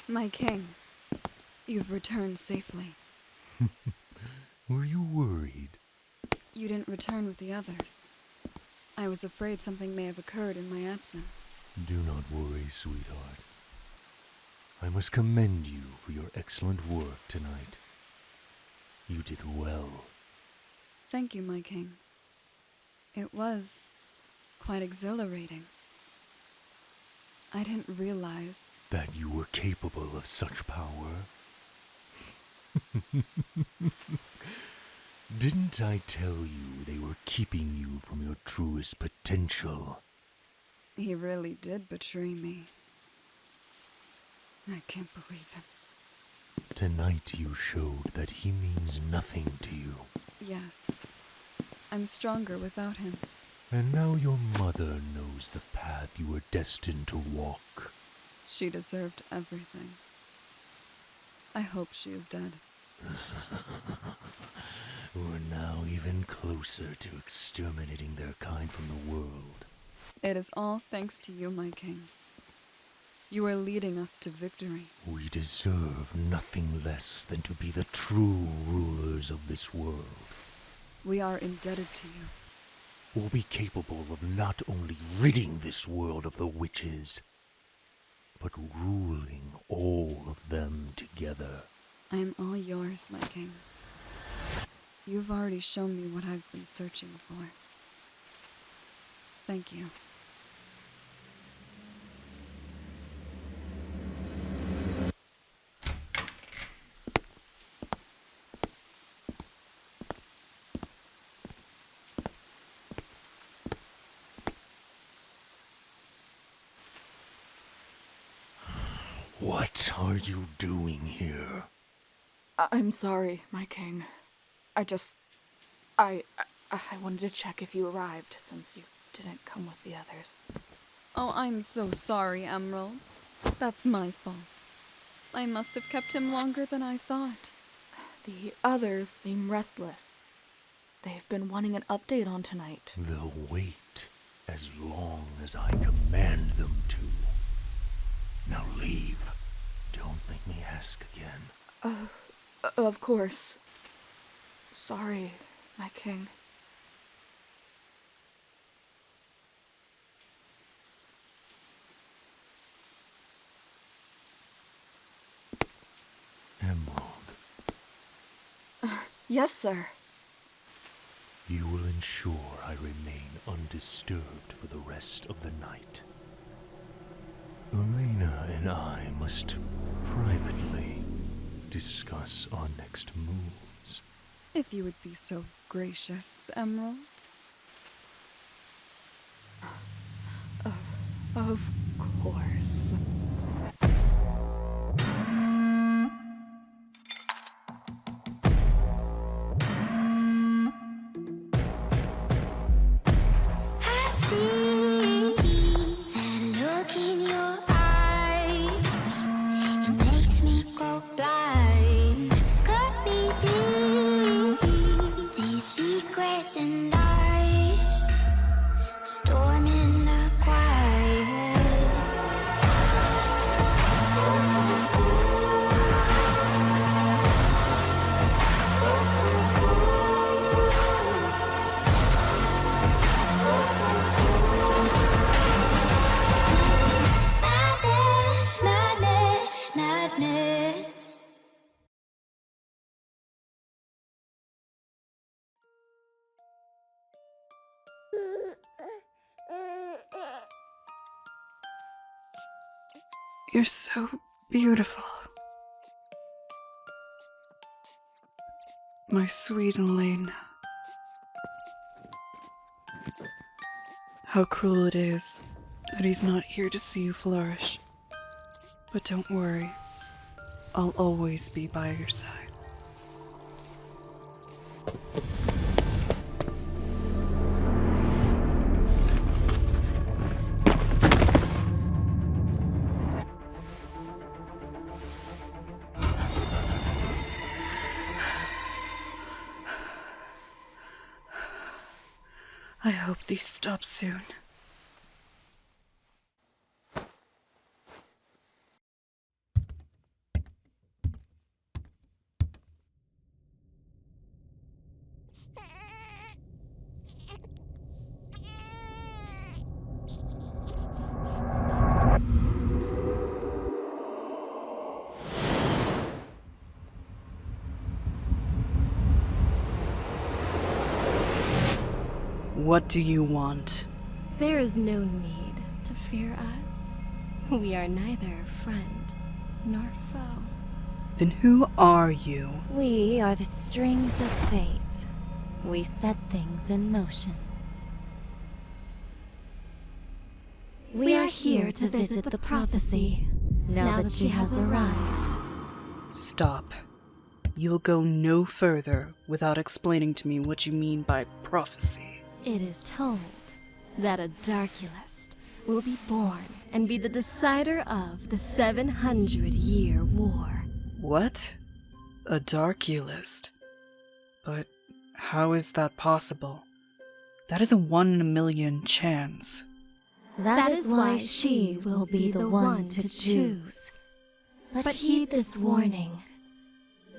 My king, you've returned safely. Were you worried? You didn't return with the others. I was afraid something may have occurred in my absence. Do not worry, sweetheart. I must commend you for your excellent work tonight. You did well. Thank you, my king. It was quite exhilarating. I didn't realize That you were capable of such power. Didn't I tell you they were keeping you from your truest potential? he really did betray me. I can't believe him. Tonight you showed that he means nothing to you. Yes, I'm stronger without him. And now your mother knows the path you were destined to walk. She deserved everything. I hope she is dead. We're now even closer to exterminating their kind from the world. It is all thanks to you, my king. You are leading us to victory. We deserve nothing less than to be the true rulers of this world. We are indebted to you. We'll be capable of not only ridding this world of the witches, but ruling all of them together. I am all yours, my king. You've already shown me what I've been searching for. Thank you. What are you doing here? I'm sorry, my king. I wanted to check if you arrived, since you didn't come with the others. Oh, I'm so sorry, Emerald. That's my fault. I must have kept him longer than I thought. The others seem restless. They've been wanting an update on tonight. They'll wait as long as I command them to. Now leave. Don't make me ask again. Of course. Sorry, my king. Emerald, Yes, sir. you will ensure I remain undisturbed for the rest of the night. Elena and I must privately discuss our next moves. If you would be so gracious, Emerald. Of course. I see that look in your eyes. It makes me go blind. Cut me deep. These secrets and lies. Storm in the quiet. Madness, madness, madness. You're so beautiful. My sweet Elena. How cruel it is that he's not here to see you flourish. But don't worry, I'll always be by your side. I hope these stop soon. What do you want? There is no need to fear us. We are neither friend nor foe. Then who are you? We are the strings of fate. We set things in motion. We are here to visit the prophecy, now that she has arrived. Stop. You'll go no further without explaining to me what you mean by prophecy. It is told that a Darkulist will be born and be the decider of the 700-year war. What? A Darkulist? But how is that possible? That is a 1 in a million chance. That is why she will be the one to choose. But heed this warning.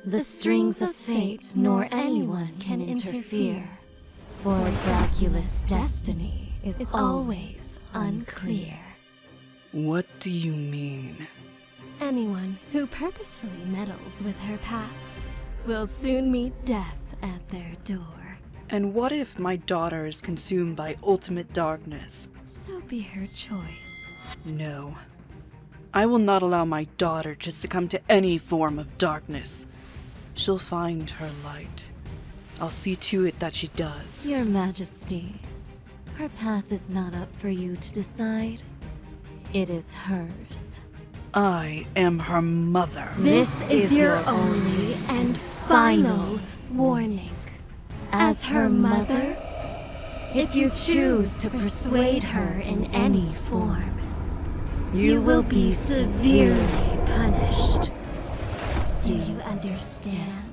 The strings of fate nor anyone can interfere. For a Darkulist's destiny is always unclear. What do you mean? Anyone who purposefully meddles with her path will soon meet death at their door. And what if my daughter is consumed by ultimate darkness? So be her choice. No. I will not allow my daughter to succumb to any form of darkness. She'll find her light. I'll see to it that she does. Your Majesty, her path is not up for you to decide. It is hers. I am her mother. This is your only and final warning. As her mother, If you choose to persuade her in any form, you will be severely punished. Do you understand?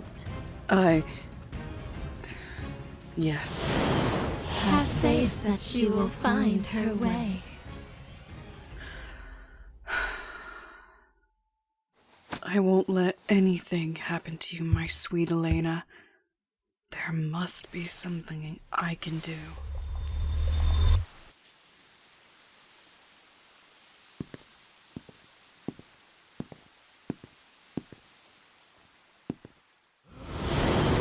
Yes. Have faith that she will find her way. I won't let anything happen to you, my sweet Elena. There must be something I can do.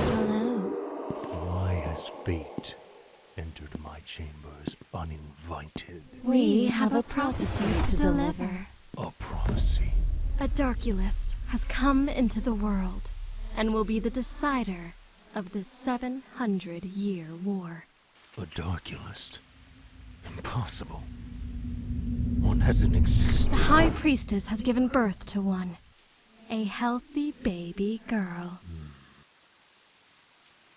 Hello. Why has fate entered my chambers uninvited? We have a prophecy to deliver. A prophecy? a Darkulist has come into the world and will be the decider of this 700-year war. A Darkulist? Impossible. One hasn't existed. The High Priestess has given birth to one. A healthy baby girl.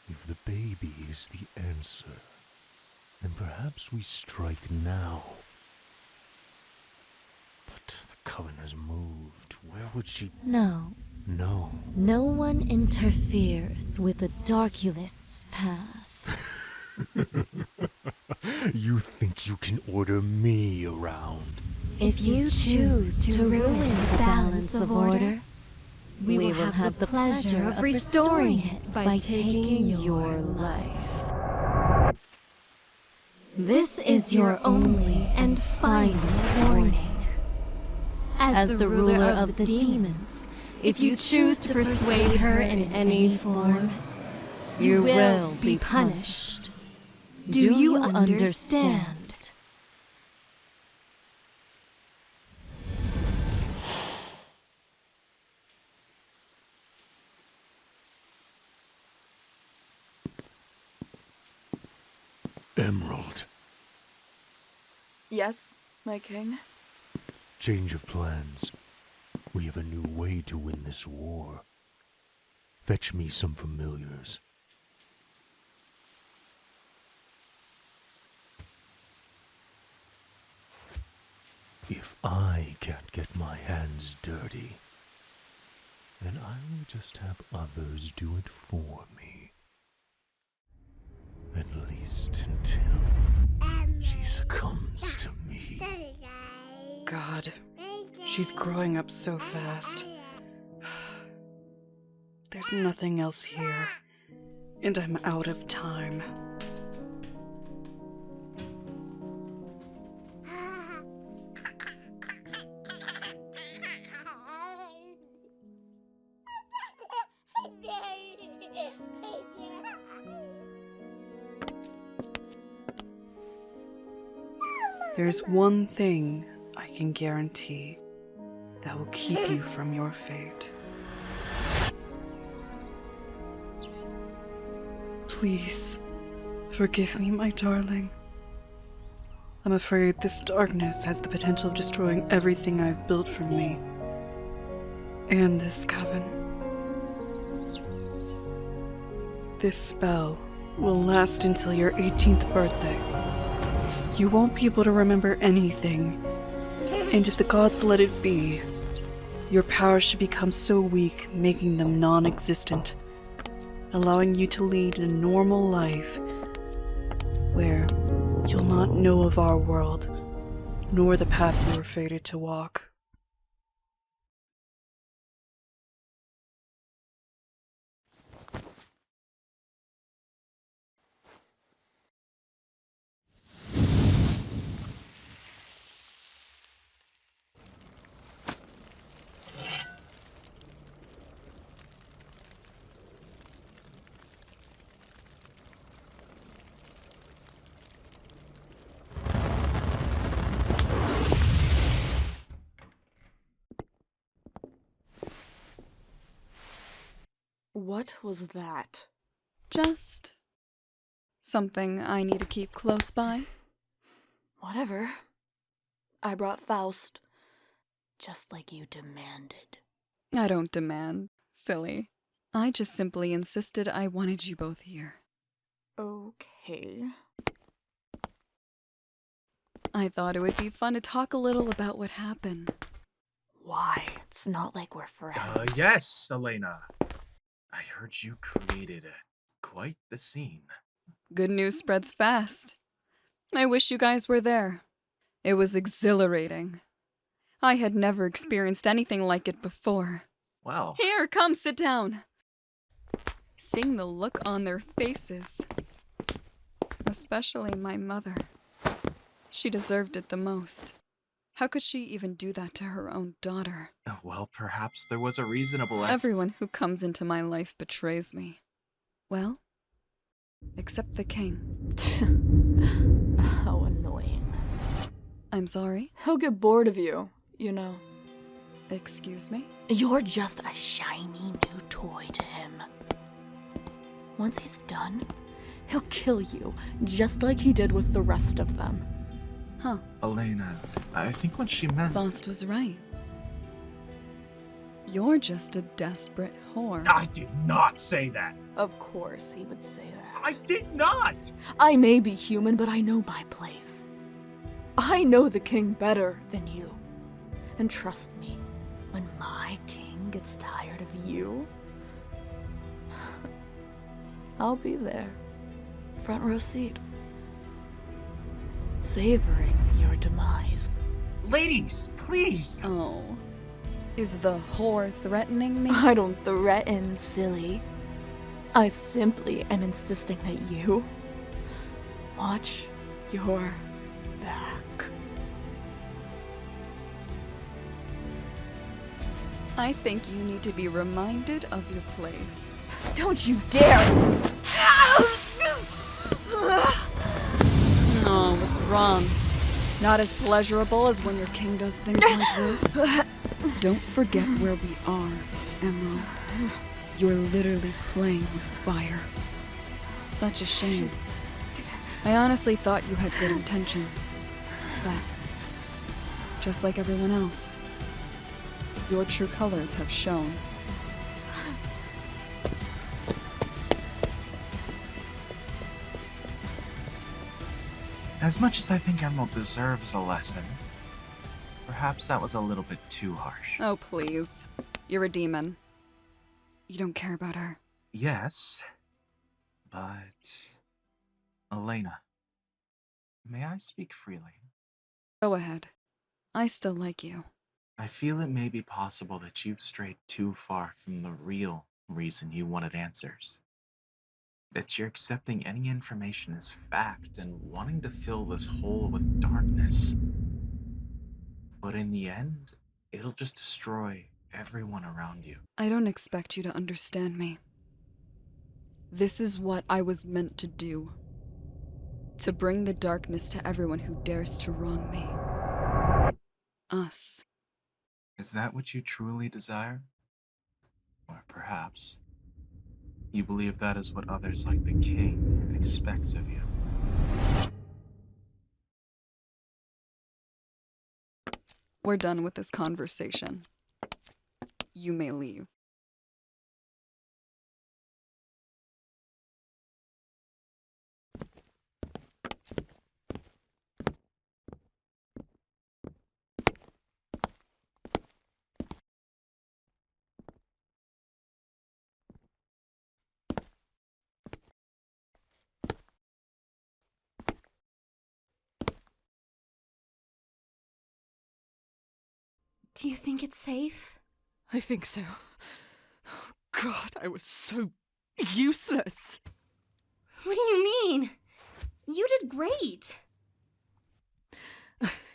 If the baby is the answer, then perhaps we strike now. But the Coven has moved. Where would she... No. No. No one interferes with the Darkulist's path. You think you can order me around? If you choose to ruin the balance of order, we will have the pleasure of restoring it by taking your life. This is your only and final warning. As the ruler of the demons, if you choose to persuade her in any form, you will be punished. Do you understand? Emerald. Yes, my king? Change of plans. We have a new way to win this war. Fetch me some familiars. If I can't get my hands dirty, then I will just have others do it for me. At least until she succumbs to me. God, she's growing up so fast. There's nothing else here. and I'm out of time. There's one thing I can guarantee that will keep you from your fate. Please, forgive me, my darling. I'm afraid this darkness has the potential of destroying everything I've built for me. And this coven. This spell will last until your 18th birthday. You won't be able to remember anything, and if the gods let it be, your powers should become so weak, making them non-existent, allowing you to lead a normal life where you'll not know of our world, nor the path you were fated to walk. What was that? Just something I need to keep close by. Whatever. I brought Faust, just like you demanded. I don't demand, silly. I just simply insisted I wanted you both here. Okay. I thought it would be fun to talk a little about what happened. Why? It's not like we're friends. Yes, Elena. I heard you created quite the scene. Good news spreads fast. I wish you guys were there. It was exhilarating. I had never experienced anything like it before. Well, Here, come sit down. Seeing the look on their faces. Especially my mother. She deserved it the most. How could she even do that to her own daughter? well, perhaps there was a reasonable... Everyone who comes into my life betrays me. Well, except the king. How annoying. I'm sorry? He'll get bored of you, you know. Excuse me? You're just a shiny new toy to him. Once he's done, he'll kill you, just like he did with the rest of them. Huh. Elena, I think what she meant... Faust was right. You're just a desperate whore. I did not say that! Of course he would say that. I did not! I may be human, but I know my place. I know the king better than you. And trust me, when my king gets tired of you, I'll be there. Front row seat. Savoring your demise. Ladies, please! Oh. Is the whore threatening me? I don't threaten, silly. I simply am insisting that you watch your back. I think you need to be reminded of your place. Don't you dare! Oh, what's wrong? Not as pleasurable as when your king does things like this? Don't forget where we are, Emerald. You're literally playing with fire. Such a shame. I honestly thought you had good intentions. But, just like everyone else, your true colors have shown. As much as I think Emerald deserves a lesson, perhaps that was a little bit too harsh. Oh, please. You're a demon. You don't care about her. Yes, but... Elena, may I speak freely? Go ahead. I still like you. I feel it may be possible that you've strayed too far from the real reason you wanted answers. that you're accepting any information as fact and wanting to fill this hole with darkness. But in the end, it'll just destroy everyone around you. I don't expect you to understand me. This is what I was meant to do. To bring the darkness to everyone who dares to wrong me. Us. Is that what you truly desire? Or perhaps you believe that is what others like the king expects of you. We're done with this conversation. You may leave. Do you think it's safe? I think so. Oh, God, I was so useless. What do you mean? You did great.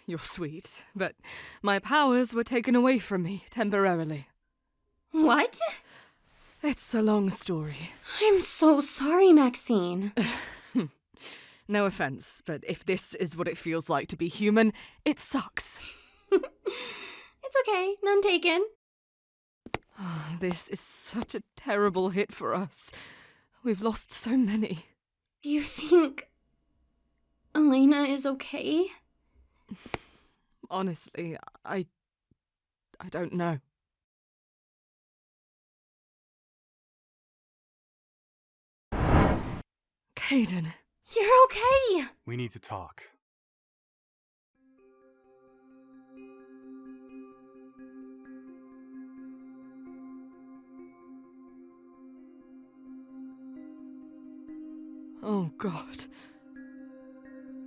You're sweet, but my powers were taken away from me temporarily. What? It's a long story. I'm so sorry, Maxine. No offense, but if this is what it feels like to be human, it sucks. It's okay, none taken. This is such a terrible hit for us. We've lost so many. Do you think Elena is okay? Honestly, I don't know. Caden. You're okay! We need to talk. Oh, God.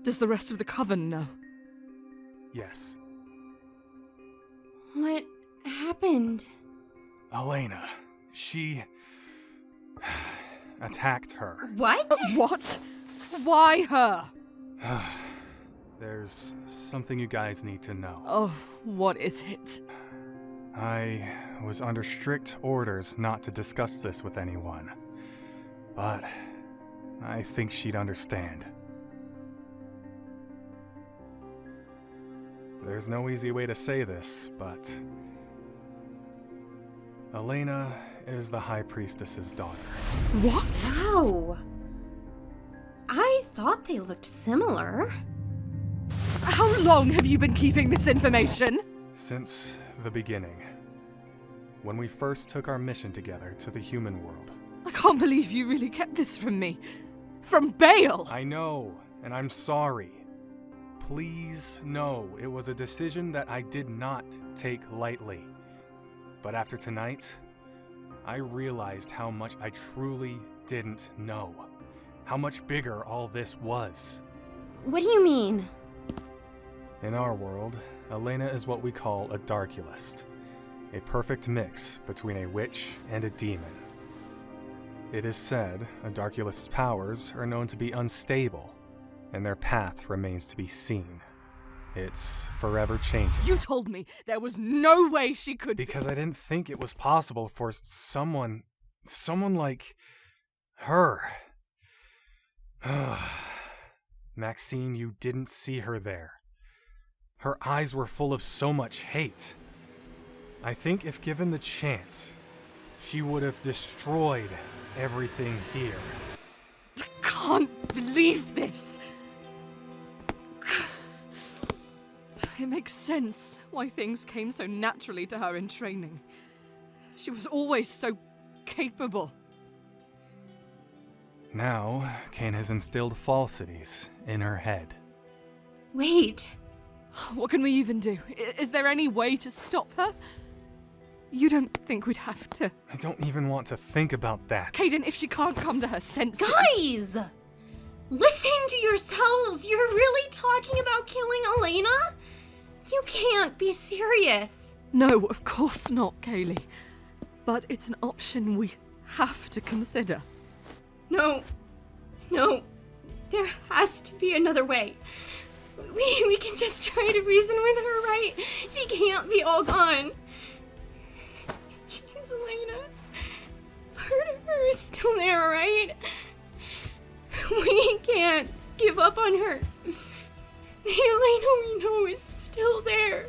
Does the rest of the Coven know? Yes. What happened? Elena. She attacked her. What? What? Why her? There's something you guys need to know. Oh, what is it? I was under strict orders not to discuss this with anyone. But I think she'd understand. There's no easy way to say this, but Elena is the High Priestess's daughter. What? Wow. I thought they looked similar. How long have you been keeping this information? Since the beginning. When we first took our mission together to the human world. I can't believe you really kept this from me. From Bale! I know, and I'm sorry. Please know it was a decision that I did not take lightly. But after tonight, I realized how much I truly didn't know. How much bigger all this was. What do you mean? In our world, Elena is what we call a Darkulist. A perfect mix between a witch and a demon. It is said a Darkulist's powers are known to be unstable, and their path remains to be seen. It's forever changing. You told me there was no way she could— Because I didn't think it was possible for someone like her. Maxine, you didn't see her there. Her eyes were full of so much hate. I think if given the chance, she would have destroyed everything here. I can't believe this. It makes sense why things came so naturally to her in training. She was always so capable. Now, Kane has instilled falsities in her head. Wait. What can we even do? Is there any way to stop her? You don't think we'd have to? I don't even want to think about that. Caden, if she can't come to her senses— Guys! Listen to yourselves! You're really talking about killing Elena? You can't be serious. No, of course not, Kaylee. But it's an option we have to consider. No. No. There has to be another way. We can just try to reason with her, right? She can't be all gone. Jeez, Elena. Part of her is still there, right? We can't give up on her. The Elena we know is still there.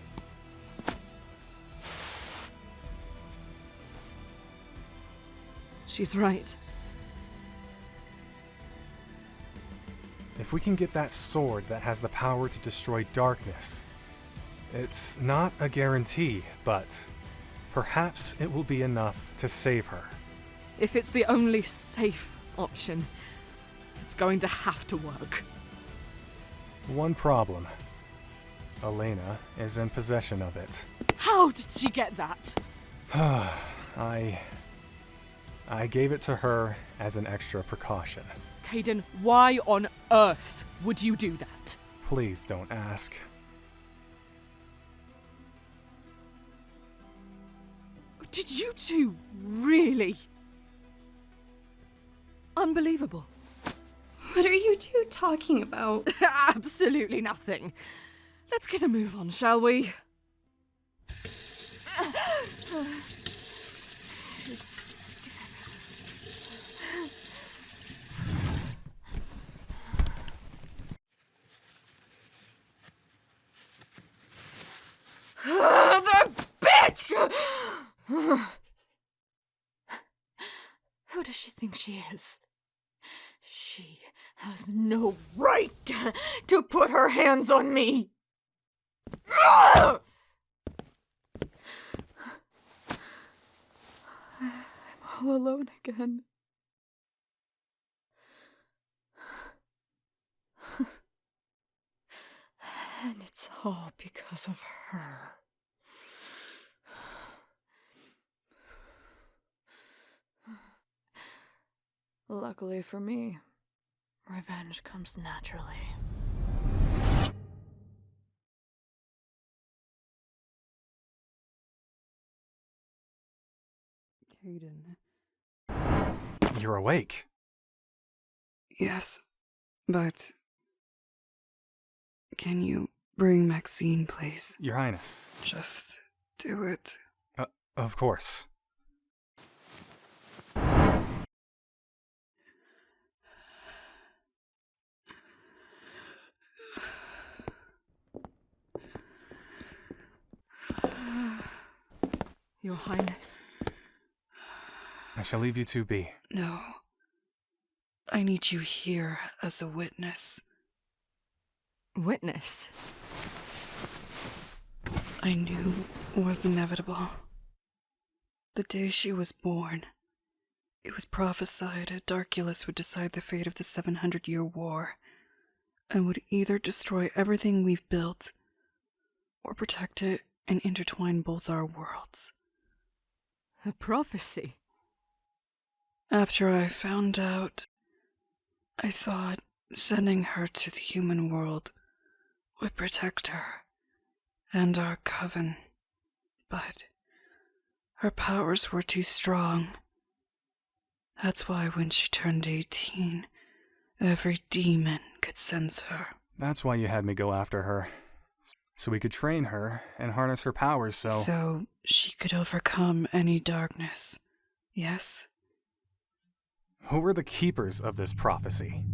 She's right. If we can get that sword that has the power to destroy darkness, it's not a guarantee, but perhaps it will be enough to save her. If it's the only safe option, it's going to have to work. One problem. Elena is in possession of it. How did she get that? I gave it to her as an extra precaution. Caden, why on earth would you do that? Please don't ask. Did you two really? Unbelievable. What are you two talking about? Absolutely nothing. Let's get a move on, shall we? The bitch! Who does she think she is? She has no right to put her hands on me! I'm All alone again. And it's all because of her. Luckily for me, revenge comes naturally. Caden. You're awake. Yes, but... Can you bring Maxine, please? Your Highness. Just do it. Of course. Your Highness. I shall leave you two be. No. I need you here as a witness. Witness? I knew was inevitable. The day she was born, it was prophesied a Darkulus would decide the fate of the 700-year war, and would either destroy everything we've built, or protect it and intertwine both our worlds. A prophecy? After I found out, I thought sending her to the human world would protect her and our coven, but her powers were too strong. That's why when she turned 18, every demon could sense her. That's why you had me go after her. So we could train her and harness her powers So she could overcome any darkness, yes? Who are the keepers of this prophecy?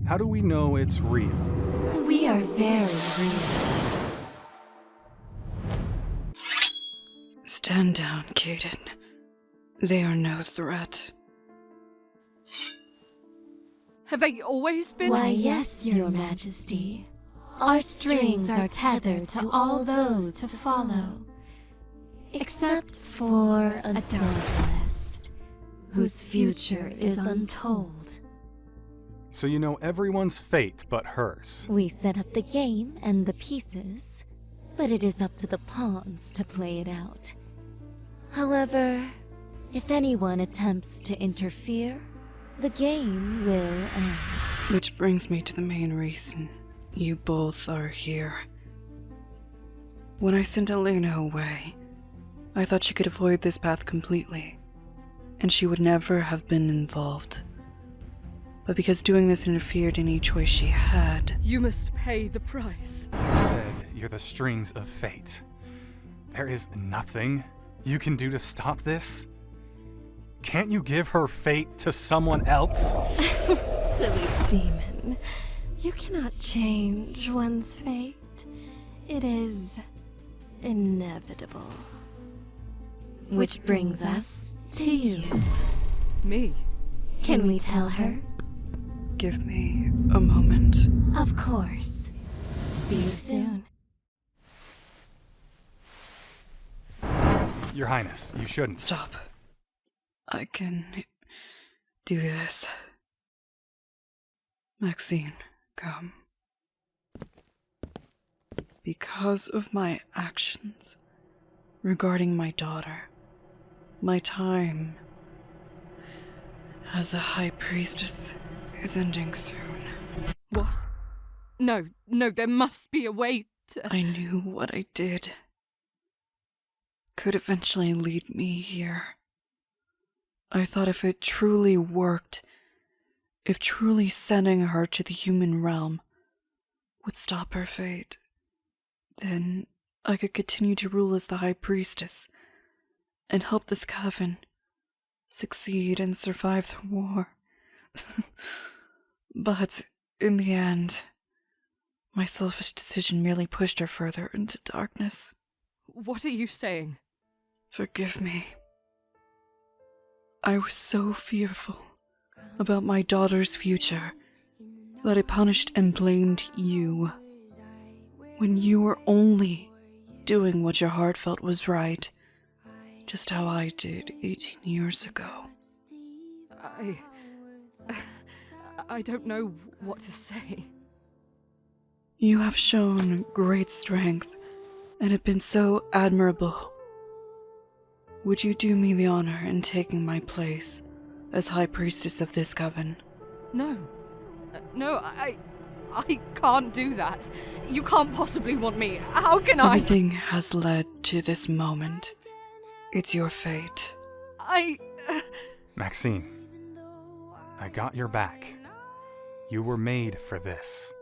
How do we know it's real? We are very real. Stand down, Caden. They are no threat. Have they always been? Why, yes, Your Majesty. Our strings are tethered to all those to follow, except for a Darkulist, whose future is untold. So you know everyone's fate but hers. We set up the game and the pieces, but it is up to the pawns to play it out. However, if anyone attempts to interfere, the game will end. Which brings me to the main reason you both are here. When I sent Elena away, I thought she could avoid this path completely, and she would never have been involved. but because doing this interfered in any choice she had. You must pay the price. You said you're the strings of fate. There is nothing you can do to stop this? Can't you give her fate to someone else? Silly demon. You cannot change one's fate. It is inevitable. Which brings us to you. Me? Can we tell her? Give me a moment. Of course. See you soon. Your Highness, you shouldn't. Stop. I can do this. Maxine, come. Because of my actions regarding my daughter, my time as a high priestess is ending soon. What? No, there must be a way to... I knew what I did could eventually lead me here. I thought if it truly worked, if truly sending her to the human realm would stop her fate, then I could continue to rule as the High Priestess and help this coven succeed and survive the war. But in the end, my selfish decision merely pushed her further into darkness. What are you saying? Forgive me. I was so fearful about my daughter's future that I punished and blamed you when you were only doing what your heart felt was right, just how I did 18 years ago. I don't know what to say. You have shown great strength and have been so admirable. Would you do me the honor in taking my place as High Priestess of this coven? No. No, I can't do that. You can't possibly want me. How can I? Everything has led to this moment. It's your fate. Maxine, I got your back. You were made for this.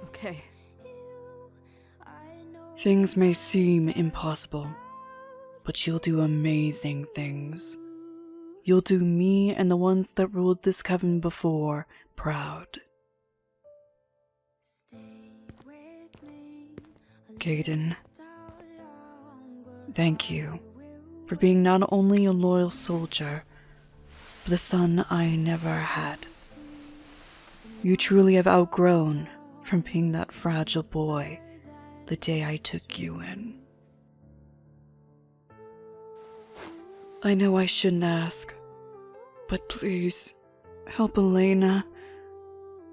Okay. Things may seem impossible, but you'll do amazing things. You'll do me and the ones that ruled this coven before proud. Caden, thank you for being not only a loyal soldier, but the son I never had. You truly have outgrown from being that fragile boy the day I took you in. I know I shouldn't ask, but please, help Elena.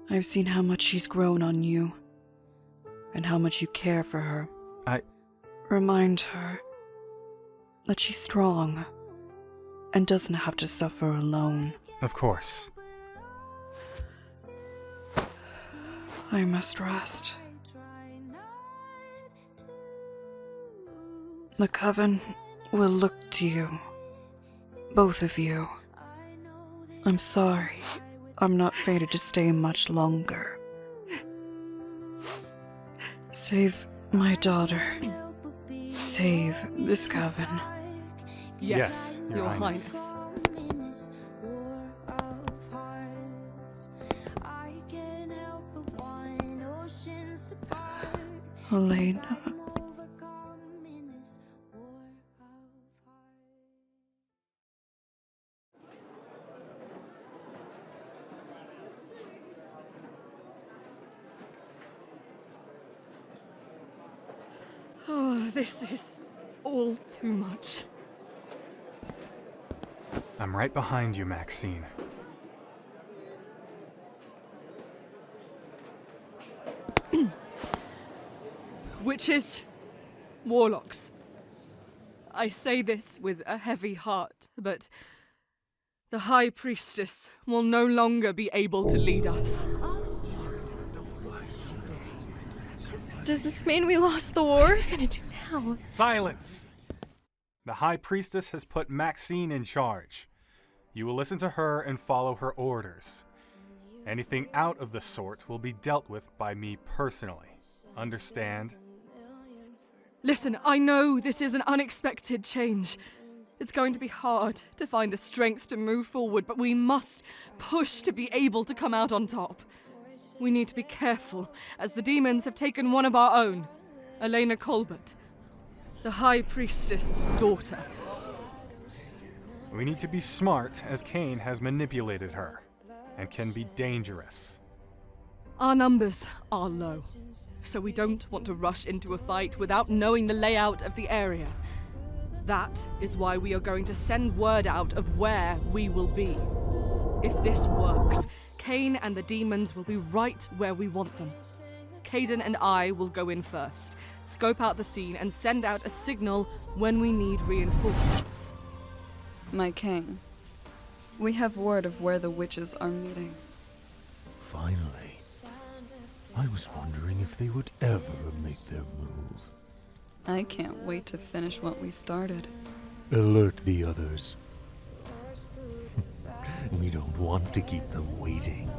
I've seen how much she's grown on you, and how much you care for her. Remind her that she's strong, and doesn't have to suffer alone. Of course. I must rest. The coven will look to you. Both of you. I'm sorry I'm not fated to stay much longer. Save my daughter. Save this coven. Yes, Your Highness. Elena. Oh, this is all too much. I'm right behind you, Maxine. Witches, warlocks. I say this with a heavy heart, but the High Priestess will no longer be able to lead us. Does this mean we lost the war? What are we gonna do now? Silence! The High Priestess has put Maxine in charge. You will listen to her and follow her orders. Anything out of the sort will be dealt with by me personally. Understand? Listen, I know this is an unexpected change. It's going to be hard to find the strength to move forward, but we must push to be able to come out on top. We need to be careful, as the demons have taken one of our own, Elena Colbert, the High Priestess' daughter. We need to be smart, as Cain has manipulated her, and can be dangerous. Our numbers are low, so we don't want to rush into a fight without knowing the layout of the area. That is why we are going to send word out of where we will be. If this works, Cain and the demons will be right where we want them. Caden and I will go in first, scope out the scene, and send out a signal when we need reinforcements. My king, we have word of where the witches are meeting. Finally. I was wondering if they would ever make their move. I can't wait to finish what we started. Alert the others. We don't want to keep them waiting.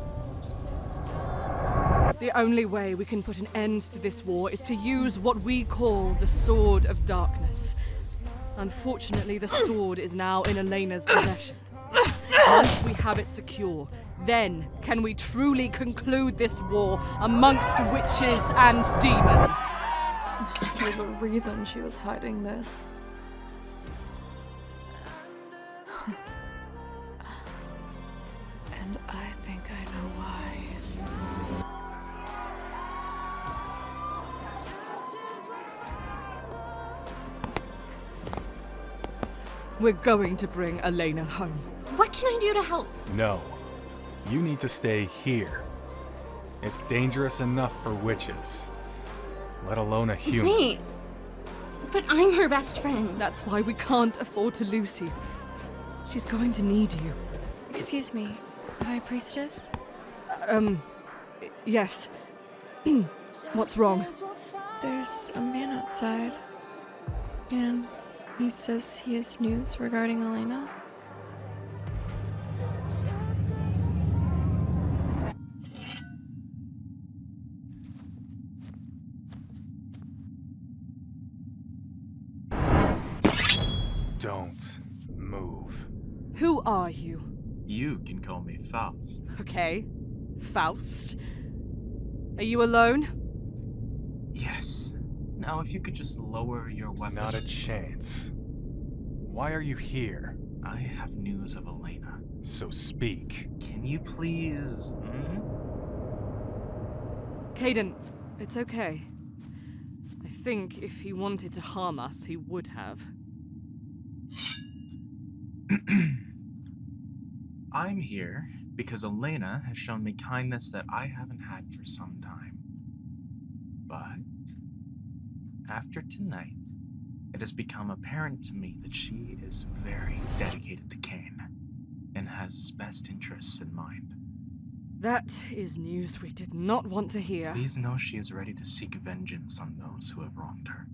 The only way we can put an end to this war is to use what we call the Sword of Darkness. Unfortunately, the sword is now in Elena's possession. Once we have it secure, then can we truly conclude this war amongst witches and demons. There's a reason she was hiding this. And I think I know why. We're going to bring Elena home. What can I do to help? No. You need to stay here. It's dangerous enough for witches, let alone a human. Wait. But I'm her best friend. That's why we can't afford to lose you. She's going to need you. Excuse me, High Priestess? Yes. What's wrong? There's a man outside, and he says he has news regarding Elena. Don't move. Who are you? You can call me Faust. Okay. Faust. Are you alone? Yes. Now, if you could just lower your weapon. Not a chance. Why are you here? I have news of Elena. So speak. Can you please? Caden, it's okay. I think if he wanted to harm us, he would have. I'm here because Elena has shown me kindness that I haven't had for some time. But after tonight, it has become apparent to me that she is very dedicated to Cain and has his best interests in mind. That is news we did not want to hear. Please know she is ready to seek vengeance on those who have wronged her.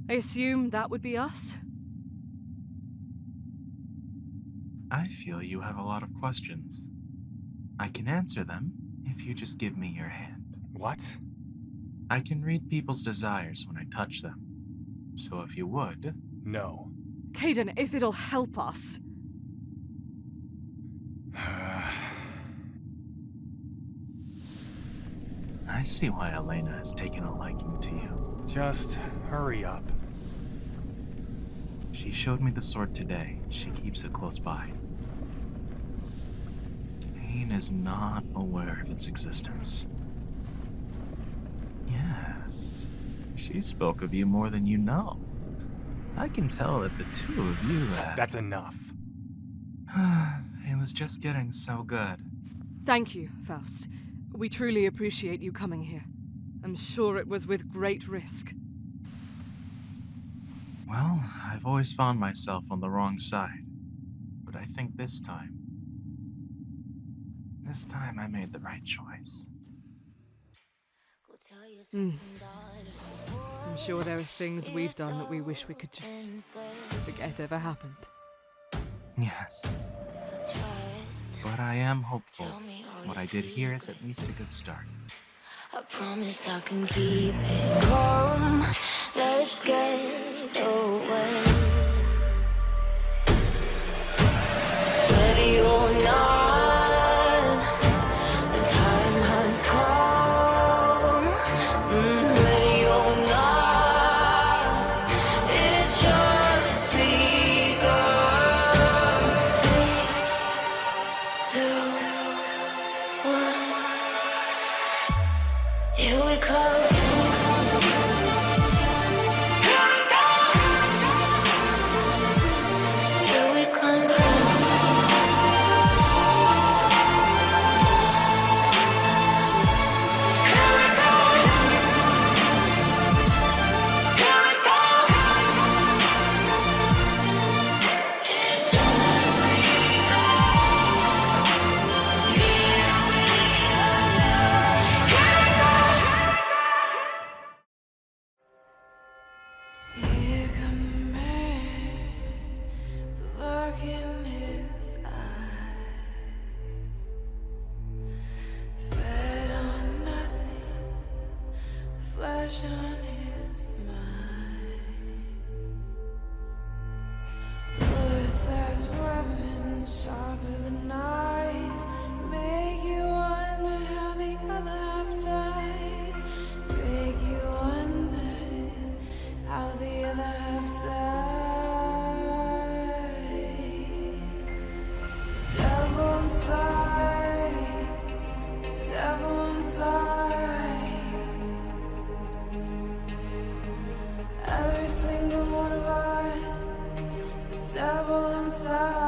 I assume that would be us? I feel you have a lot of questions. I can answer them if you just give me your hand. What? I can read people's desires when I touch them. So if you would... No. Caden, if it'll help us. I see why Elena has taken a liking to you. Just hurry up. She showed me the sword today. She keeps it close by. Cain is not aware of its existence. Yes, she spoke of you more than you know. I can tell that the two of you That's enough. It was just getting so good. Thank you, Faust. We truly appreciate you coming here. I'm sure it was with great risk. Well, I've always found myself on the wrong side. But I think this time I made the right choice. I'm sure there are things we've done that we wish we could just forget ever happened. Yes. But I am hopeful. What I did here is at least a good start. I promise I can keep it. Come, let's get away. Ready or not, the time has come. Ready or not, it's just begun. 3, 2, 1. Here we come. Here we come. Here come the man, the look in his eye. Fed on nothing, flesh on his mind. Bullets as weapons, sharper than knives, make you wonder how the other half died. Make you wonder how the other half died. Devil inside, devil inside. Every single one of us, devil inside.